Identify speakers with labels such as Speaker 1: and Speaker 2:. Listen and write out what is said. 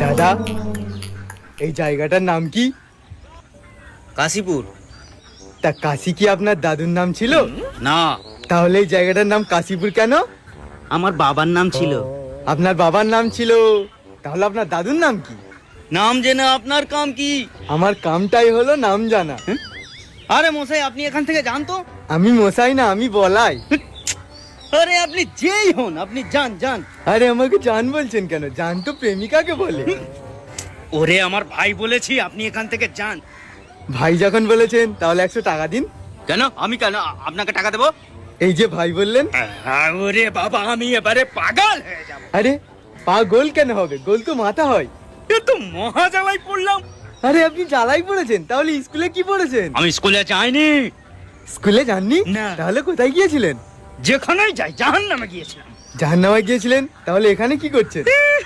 Speaker 1: দাদা, এই জায়গাটার নাম কি?
Speaker 2: কাশীপুর।
Speaker 1: তা কাশী কি আপনার দাদুর নাম ছিল?
Speaker 2: না,
Speaker 1: তাহলে এই জায়গাটার নাম কাশীপুর কেন?
Speaker 2: আমার বাবার নাম ছিল।
Speaker 1: আপনার বাবার নাম ছিল, তাহলে আপনার দাদুর নাম কি?
Speaker 2: নাম জেনে আপনার কাম কি?
Speaker 1: আমার কামটাই হলো নাম জানা।
Speaker 2: আরে মশাই, আপনি এখান থেকে যান তো।
Speaker 1: আমি মশাই না, আমি বলাই।
Speaker 2: আরে আপনি যেই হন, আপনি যান যান।
Speaker 1: আরে আমাকে জান বলছেন কেন? জান তো প্রেমিকাকে বলে।
Speaker 2: ওরে আমার ভাই বলেছি, আপনি এখান থেকে যান।
Speaker 1: ভাই যখন বলেছেন তাহলে 100 টাকা দিন।
Speaker 2: কেন? আমি কেন আপনাকে টাকা দেবো?
Speaker 1: এই যে ভাই বললেন।
Speaker 2: ওরে বাবা, আমি এবারে পাগল হয়ে যাব।
Speaker 1: আরে পা গোল কেন হবে? গোল তো মাথা হয়।
Speaker 2: এ তো মহা জ্বালাই পড়লাম।
Speaker 1: আরে আপনি জ্বালাই পড়েছেন, তাহলে স্কুলে কি পড়েছেন?
Speaker 2: আমি স্কুলে যাইনি।
Speaker 1: স্কুলে যাননি?
Speaker 2: না।
Speaker 1: তাহলে কোথায় গিয়েছিলেন?
Speaker 2: যেখানেই যাই জাহান্নামে গিয়েছিলাম।
Speaker 1: জাহান্নামে গিয়েছিলেন? তাহলে এখানে কি করছেন?